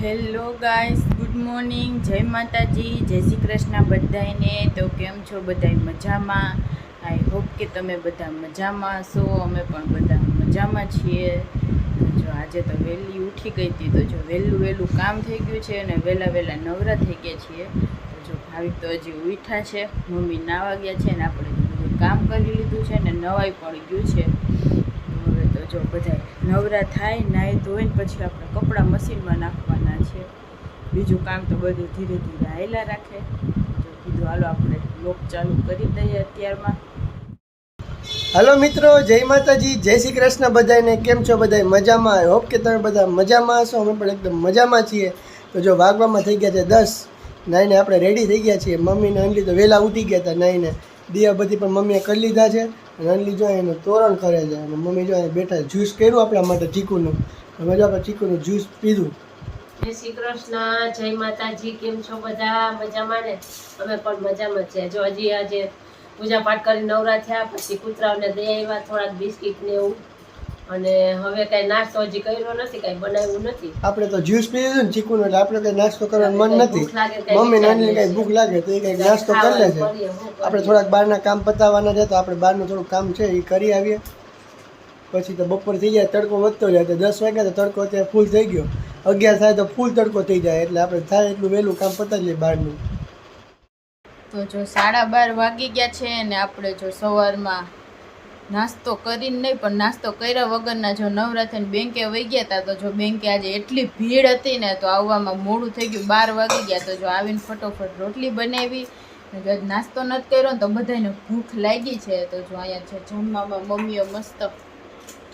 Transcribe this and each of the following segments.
Hello guys, good morning, જય માતાજી, જય શ્રી કૃષ્ણ બધાને. તો કેમ છો બધા? મજામાં? આઈ હોપ કે તમે બધા મજામાં છો. અમે પણ બધા મજામાં છીએ. જો આજે તો વહેલી ઉઠી ગઈ હતી, તો જો વહેલું કામ થઈ ગયું છે અને વહેલા નવરા થઈ ગયા છીએ. તો જો ભાવિક તો હજી ઉઠ્યા છે, મમ્મી નાવા ગયા છે ને આપણે બધું કામ કરી લીધું છે ને નવાઈ પણ ગયું છે. તો જો બધા નવરા થાય, નાહી ધોઈને પછી આપણે કપડાં મશીનમાં નાખવાના છે. બીજું કામ તો બધું ધીરે ધીરે હાલ્યા રાખે. જો કીધું હાલો આપણે બ્લોગ ચાલુ કરી દઈએ અત્યારમાં. હાલો મિત્રો, જય માતાજી, જય શ્રી કૃષ્ણ બધાને. કેમ છો બધા? મજામાં? હોપ કે તમે બધા મજામાં હશો. અમે પણ એકદમ મજામાં છીએ. તો જો વાગવામાં થઈ ગયા છે 10. નાઈને આપણે રેડી થઈ ગયા છીએ. મમ્મીને અંજલી તો વહેલા ઉઠી ગયા હતા નાઈને. દિયા બધી પણ મમ્મીએ કરી લીધા છે. અને અંજલી જો એનું તોરણ કરે છે અને મમ્મી જો બેઠા જ્યુસ કર્યું આપણા માટે ચીકુનું. અમે જો આપણે ચીકુનું જ્યુસ પીધું. જય શ્રી કૃષ્ણ, જય માતાજી. કેમ છો બધા? મજામાં ને? અમે પણ મજામાં છીએ. જો હજી આજે પૂજા પાઠ કરી નવરા થયા, પછી કૂતરાઓને દઈ આવ્યા થોડાક બિસ્કીટ ને એવું. અને હવે કઈ નાસ્તો હજી કર્યો નથી, કઈ બનાવ્યું નથી. આપણે તો જ્યુસ પી લીધું ને ચીકુનું, એટલે આપણે કઈ નાસ્તો કરવાનું મન નથી. મમ્મી નાની કઈ ભૂખ લાગે તો એ કઈ નાસ્તો કરી લે છે. આપણે થોડાક બહારના કામ પતાવવાના છે, તો આપણે બહારનું થોડું કામ છે એ કરી આવીએ. પછી તો બપોર થઈ જાય, તડકો વધતો જાય. તો 10 વાગ્યા તો તડકો અત્યારે ફૂલ થઈ ગયો. 11 થાય તો ફૂલ તડકો થઈ જાય. એટલે આપણે થાય એટલું વહેલું કામ પતાવી લઈએ બહારનું. તો જો 12:30 વાગી ગયા છે ને આપણે જો સવારમાં નાસ્તો કરીને નહીં પણ નાસ્તો કર્યા વગરના જો નવરા થઈને બેંકે વહી ગયા હતા. તો જો બેંકે આજે એટલી ભીડ હતી ને તો આવવામાં મોડું થઈ ગયું, 12 વાગી ગયા. તો જો આવીને ફટોફટ રોટલી બનાવી. જો નાસ્તો નથી કર્યો ને તો બધાને ભૂખ લાગી છે. તો જો અહીંયા છે જમવામાં મમ્મીઓ મસ્ત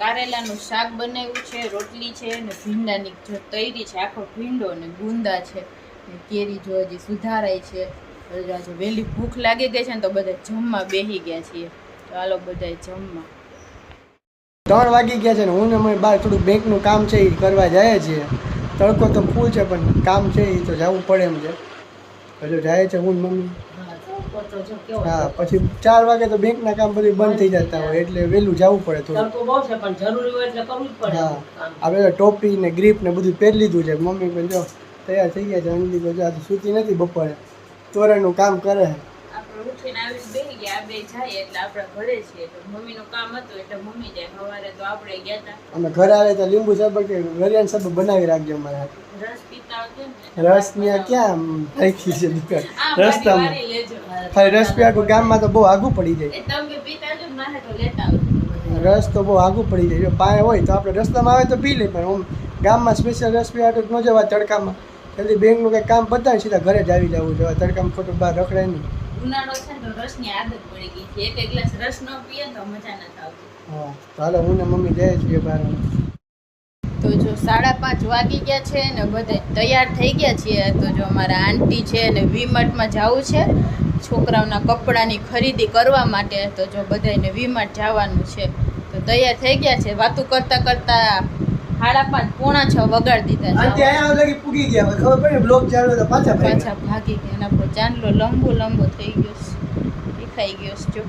કારેલાનું શાક બનાવ્યું છે, રોટલી છે ને ભીંડાની જો તૈરી છે, આખો ભીંડો ને ગુંદા છે ને કેરી જો હજી સુધારાય છે. આજે વહેલી ભૂખ લાગી ગઈ છે ને તો બધા જમવા બેસી ગયા છીએ. તો હાલો બધા જમવા. 3 વાગી ગયા છે ને હું ને અમે બહાર થોડું બેંકનું કામ છે એ કરવા જાય છીએ. તડકો તો ફૂલ છે પણ કામ છે એ તો જવું પડે એમ છે. હજુ જાય છે હું મમ્મી. હા, પછી 4 વાગે તો બેંકના કામ બધું બંધ થઈ જતા હોય એટલે વહેલું જવું પડે થોડું. હા, આપણે ટોપી ને ગ્રીપ ને બધું પહેરી લીધું છે. મમ્મી પણ જો તૈયાર થઈ ગયા છે. અંજલી તો જો આજે સૂતી નથી, બપોરે તોરણનું કામ કરે. આપણે ઉઠીને આવીને બેસી ગયા, બે જાય એટલે આપણે ઘરે છીએ. તો મમ્મીનું કામ હતું એટલે મમ્મી જાય. સવારે તો આપણે ગયા હતા. અમે ઘરે આવે તો લીંબુ શરબત કે ગરિયાન શરબત બનાવી રાખજો અમારા. રસ પીતા હોય ને રસ ને ક્યાં રાખી છે દુકાન રસ્તામાં. ખાલી રસ પીવા કોઈ ગામમાં તો બહુ આઘું પડી જાય. તમે પીતા જો મારે તો લેતા આવજો. રસ તો બહુ આઘું પડી જાય. જો પાસે હોય તો આપણે રસ્તામાં આવે તો પી લે, પણ આમ ગામમાં સ્પેશિયલ રસ પીવા તો ન જવા તડકામાં. જલ્દી બેંકનું કંઈ કામ પતાવે સીધા ઘરે જ આવી જવું જોઈએ. તડકામાં ખોટું બહાર રખડાય નહીં. ઉનાળો છે ને તો રસની આદત પડી ગઈ છે. એક ગ્લાસ રસ ન પીએ તો મજા નથી આવતી. હા, ચાલો હું ને મમ્મી જાય છીએ બહાર. તો જો 5:30 વાગી ગયા છે ને બધા તૈયાર થઈ ગયા છીએ. તો જો અમારા આંટી છે ને વીમાર્ટમાં જવું છે છોકરાઓના કપડાની ખરીદી કરવા માટે. તો જો બધાને વીમાર્ટ જવાનું છે. તો તૈયાર થઈ ગયા છે. વાતું કરતા 5:30 પોણા 6 વગાડી દીધા છે. ત્યાં લગી પૂગી ગયા. ખબર પડે બ્લોક ચાલુ તો પાછા ભાગી ગયા. એના પર ચાંદલો લંબો થઈ ગયો છે, દેખાઈ ગયો છે. જો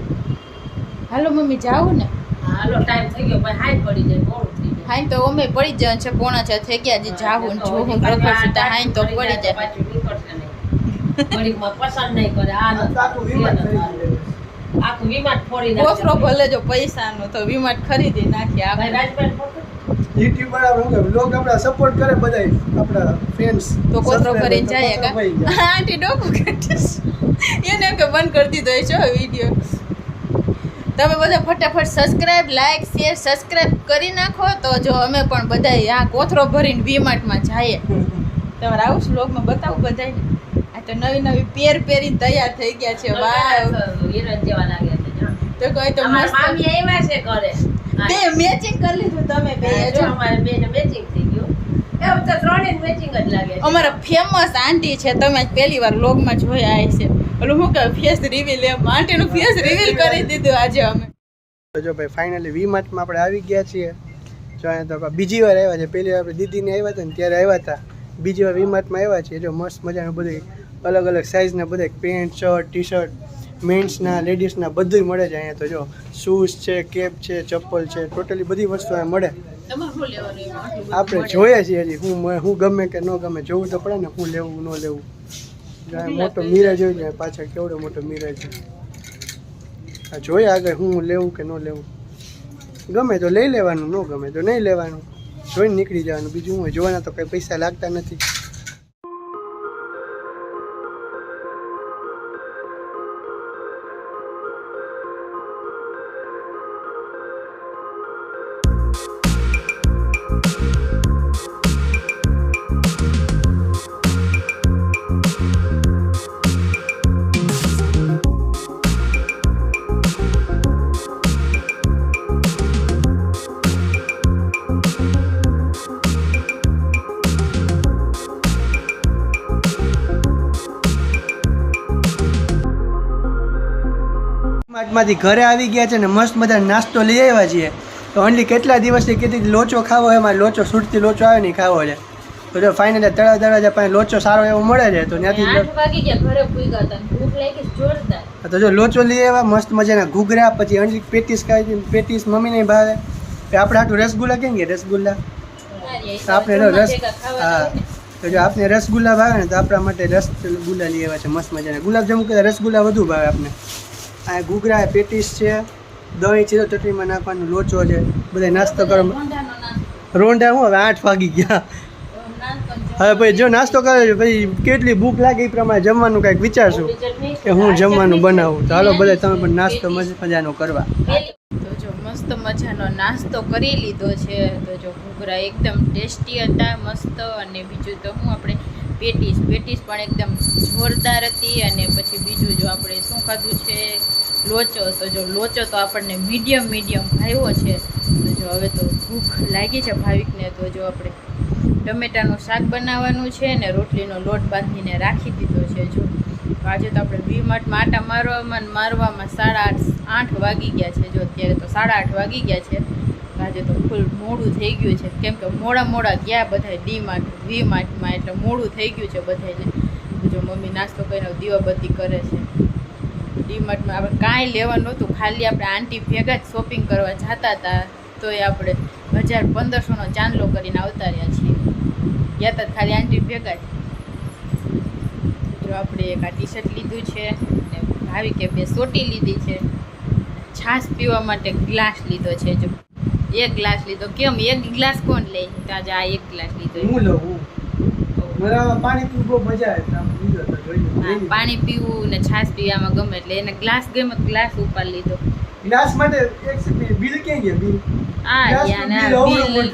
હાલો મમ્મી જાવું ને. હાલો, ટાઈમ થઈ ગયો, ભાઈ હાઈ પડી જાય, મોડું થઈ જાય. હાઈ તો અમે પડી જાય છે, પોણા 6 થઈ ગયા. જે જાવું ને જોવું પ્રકાશ તો હાઈ તો પડી જાય. પાછું નીકળશે નહીં, ઘડીકમાં પસંદ નહીં કરે. આખું વિમાન ફોડી નાખે. કોથરો ભલે જો પૈસાનો તો વિમાન ખરીદી નાખીએ ભાઈ આપણે. રાજભાઈ ફોટો યુટ્યુબ વાળા બ્લોગ આપણા સપોર્ટ કરે બધા આપણા ફ્રેન્ડ્સ. તો કોથરો કરીને જાય કા આંટી ડોકું કાઢીશ એને કે બંધ કરી દીધો છે વિડીયો. તમે બધા ફટાફટ સબસ્ક્રાઇબ, લાઈક, શેર, સબસ્ક્રાઇબ કરી નાખો. તો જો અમે પણ બધા આ કોથરો ભરીને વીમાર્ટમાં જઈએ. તમારે આવું વ્લોગમાં બતાવું બધાને. આ તો નવી પહેરીને તૈયાર થઈ ગયા છે. વાહ, હિરોઈન જેવા લાગે છે. તો કોઈ તો અમારા મસ્ત મામી આવ્યા છે ઘરે. બે મેચિંગ કરી લીધું તમે બે. જો અમારે બેને મેચિંગ થઈ ગયું. એમ તો ત્રણેય મેચિંગ જ લાગે છે. અમારા ફેમસ આંટી છે, તમે આજ પહેલી વાર વ્લોગમાં જોયા હશે. ઓલું શું કહે ફેસ રિવીલ, એમ આંટીનું ફેસ રિવીલ કરી દીધું આજે અમે. તો જો ભાઈ ફાઇનલી વીમાર્ટમાં આપણે આવી ગયા છીએ. જો અહીંયા તો બીજી વાર આવ્યા છે. પહેલી વાર આપણે દીદીને આવ્યા હતા ને ત્યારે આવ્યા હતા. બીજી વાર વીમાર્ટમાં આવ્યા છીએ. જો મસ્ત મજાનું બધું અલગ અલગ સાઇઝના બધા પેન્ટ, શર્ટ, ટી શર્ટ, મેન્સના, લેડીઝના બધુંય મળે છે અહીંયા. તો જો શૂઝ છે, કેપ છે, ચપ્પલ છે, ટોટલી બધી વસ્તુ અહીંયા મળે. તમારે શું લેવાનું એમાં આટલું બધું આપણે મળે? જોઈએ છીએ હજી હું ગમે કે ન ગમે જોવું તો પડે ને શું લેવું ન લેવું મોટો મિરર જોઈ જાય પાછળ કેવડો મોટો મિરર છે આ જોઈએ આગળ હું લેવું કે ન લેવું ગમે તો લઈ લેવાનું ન ગમે તો નહીં લેવાનું જોઈને નીકળી જવાનું બીજું હું જોવાના તો કંઈ પૈસા લાગતા નથી માર્ટમાંથી ઘરે આવી ગયા છે ને મસ્ત મજા નાસ્તો લઈ આવ્યા છીએ તો ઓનલી કેટલા દિવસથી કીધી લોચો ખાવો એમાં લોચો છૂટથી લોચો આવે નહીં ખાવો છે તો જો ફાઇનલી તળાજા પાસે લોચો સારો એવો મળે છે તો ત્યાંથી 8 વાગી ગયા ઘરે પૂગ્યા હતા ભૂખ લાગી જોરદાર તો જો લોચો લઈ આવ્યા મસ્ત મજાના ઘૂઘરા પછી ઓનલી પેટીસ ખાઈ પેટીસ મમ્મીને ભાવે આપણે આટલું રસગુલ્લા કેમ કે રસગુલ્લા આપણે હા તો જો આપણે રસગુલ્લા ભાવે ને તો આપણા માટે રસગુલ્લા લઈ આવ્યા છે મસ્ત મજાના ગુલાબજાંબુ કરતાં રસગુલ્લા વધુ ભાવે આપણે આ ઘૂઘરા પેટીસ છે દહીં છે ચટણીમાં નાખવાનો લોચો છે બધા નાસ્તો કરો રોંઢા હું હવે 8 વાગી ગયા હવે ભાઈ જો નાસ્તો કરે છે પછી કેટલી ભૂખ લાગે એ પ્રમાણે જમવાનું કંઈક વિચારશું કે હું જમવાનું બનાવું તો હાલો બધા તમે પણ નાસ્તો મજાનો કરવા તો જો મસ્ત મજાનો નાસ્તો કરી લીધો છે તો જો ઘૂઘરા એકદમ ટેસ્ટી હતા મસ્ત અને બીજું તો હું આપણે પેટીસ પણ એકદમ જોરદાર હતી અને પછી બીજું જો આપણે શું ખાધું છે લોચો તો જો લોચો તો આપણને મીડિયમ ભાવ્યો છે તો જો હવે તો ભૂખ લાગી છે ભાવિકને તો જો આપણે ટમેટાનું શાક બનાવવાનું છે ને રોટલીનો લોટ બાંધીને રાખી દીધો છે જો આજે તો આપણે વીમાર્ટમાં આટા મારવામાં 8:30 વાગી ગયા છે જો અત્યારે તો 8:30 વાગી ગયા છે આજે તો ફૂલ મોડું થઈ ગયું છે કેમ કે મોડા ગયા બધા વીમાર્ટમાં એટલે મોડું થઈ ગયું છે બધાને જો મમ્મી નાસ્તો કરીને દીવાબત્તી કરે છે ડીમાર્ટમાં આપણે કાંઈ લેવાનું નહોતું ખાલી આપણે આંટી ભેગા જ શોપિંગ કરવા જતા હતા તો એ આપણે 1000-1500નો ચાંદલો કરીને આવતા રહ્યા છીએ ગયા હતા ખાલી આંટી ભેગા જ જો આપણે એક આ ટી શર્ટ લીધું છે અને ભાવી કે 2 સોટી લીધી છે છાશ પીવા માટે ગ્લાસ લીધો છે જો 1 ગ્લાસ લીધો કેમ 1 ગ્લાસ કોણ લે તો આજે આ 1 ગ્લાસ લીધો હું લઉં પાણી પીવું બહુ મજા આવે પાણી પીવું ને છાશ પીવામાં ગમે એટલે એને ગ્લાસ ગમે ગ્લાસ ઉપર લીધો ગ્લાસ માટે બિલ ક્યાં ગયા બિલ બિલ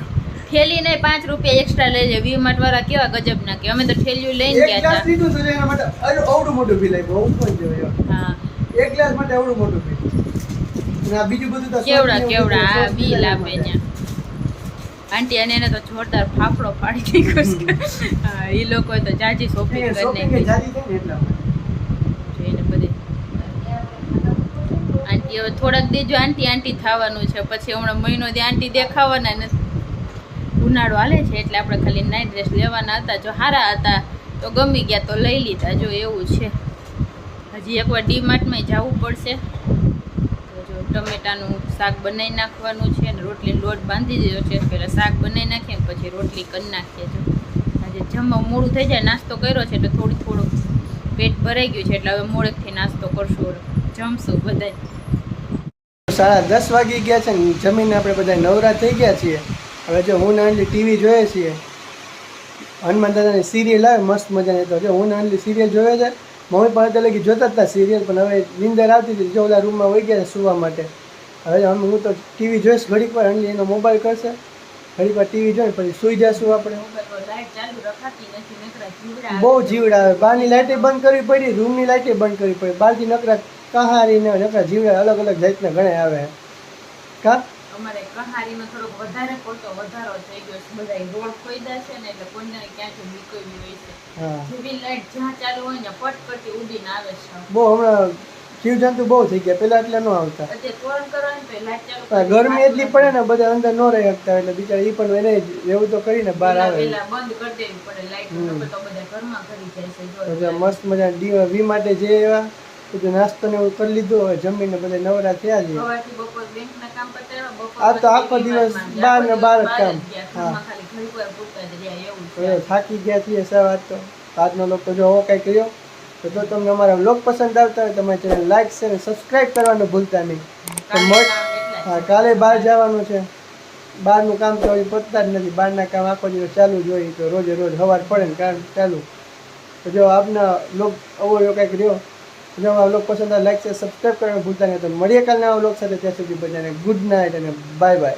થેલી નહીં 5 રૂપિયા એક્સ્ટ્રા લઈ જાય વીમાર્ટ વાળા કેવા ગજબ ના કે અમે તો થેલીઓ લઈને ગયા હતા લીધું તો એના માટે આવડું મોટું બિલ આવ્યું ઓપન છે હા 1 ગ્લાસ માટે આવડું મોટું બિલ અને આ બીજું બધું તો કેવડા આ બિલ આપે ત્યાં આંટી અને એને તો જોરદાર ફાફડો પાડી દીધો હા એ લોકો તો જાજી શોપિંગ કરીને જોઈને બધી આંટી હવે થોડાક દેજો આંટી થવાનું છે પછી હમણાં મહિનો દી આંટી દેખાવાના ને ઉનાળો હાલે છે એટલે આપણે ખાલી નાઇટ ડ્રેસ લેવાના હતા જો સારા હતા તો ગમી ગયા તો લઈ લીધા જો એવું છે હજી એકવાર ડીમાર્ટમાં જવું પડશે ટમેટાનું શાક બનાવી નાખવાનું છે અને રોટલી લોટ બાંધી દીધો છે પહેલાં શાક બનાવી નાખીએ પછી રોટલી કરી નાખીએ જો આજે જમવા મોડું થઈ જાય નાસ્તો કર્યો છે એટલે થોડું પેટ ભરાઈ ગયું છે એટલે હવે મોડેકથી નાસ્તો કરશું જમશું બધાય 10:30 વાગી ગયા છે ને જમીને આપણે બધા નવરા થઈ ગયા છીએ હવે જો હું નાનલી ટીવી જોઈએ છીએ હનુમાન દાદાની સિરિયલ આવે મસ્ત મજાની તો જો હું નાનલી સિરિયલ જોઈએ છે મમ્મી પણ અત્યારે લગી જોતા હતા સિરિયલ પણ હવે નીંદર આવતી હતી જો ઓલા રૂમમાં વહી ગયા સુવા માટે હવે હું તો ટીવી જોઈશ ઘડીક વાર એટલે એનો મોબાઈલ કરશે ઘડીક વાર ટીવી જોઈ પછી સૂઈ જશું આપણે બહુ જીવડા આવે બહારની લાઇટે બંધ કરવી પડી રૂમની લાઇટે બંધ કરવી પડી બહારથી નકરા કહારીને નકરા જીવડા અલગ જાતના ઘણા આવે કા અમારે કહારીનો થોડોક વધારો થઈ ગયો છે બધા રોડ ખોઈદા છે ને એટલે કોઈને ક્યાંથી નીકળવી હોય છે જેવી લાઈટ જ્યાં ચાલુ હોય ને પટ કરતી ઉડીને આવે છે બહુ હમણાં જીવજંતુ બહુ થઈ ગયા પેલા એટલે ન આવતા ગરમી એટલી પડે ને બધા અંદર ન રહી શકતા એટલે બિચારા એ પણ એને એવું તો કરીને બહાર આવે બંધ કરી દેવી પડે લાઈટ તો બધા ઘરમાં કરી જાય છે મસ્ત મજા વી માટે જે એવા બધું નાસ્તો ને એવું કરી લીધું હવે જમીને બધા નવરા થયા છે સવારથી બપોર બેંકના કામ પતાવ્યા, બપોર આ તો પછી આખો દિવસ DMart બહાર ને બહાર જ આખો કામ. દિવસ બહાર જ ગયા. હા. ઘરમાં ખાલી ઘડીક વાર પૂરતા જ રહ્યા એવું તો છે. થાકી ગયા છીએ સવાર તો આજનો લોક તો જો આવો કંઈ કર્યો તો જો તમને અમારા વ્લોગ પસંદ આવતા હોય તો અમારી ચેનલ લાઈક શેર અને સબસ્ક્રાઈબ કરવાનું ભૂલતા નહીં. તો કાલે મળ કામ એટલા જ હા છે. કાલે બહાર જવાનું છે. બહારનું કામ તો હજી પતતા જ નથી. બહારના કામ આખો દિવસ ચાલુ જ હોય તો રોજે રોજ સવાર પડે ને કામ ચાલુ. તો જો આપના લોક આવો એવો કંઈક રહ્યો જો અમારા વ્લોગ પસંદ આવે લાઈક શેર સબસ્ક્રાઈબ કરવાનું ભૂલતા નહીં. તો મળીએ કાલના વ્લોગ સાથે. ત્યાં સુધી બધાને ગુડ નાઇટ અને બાય બાય.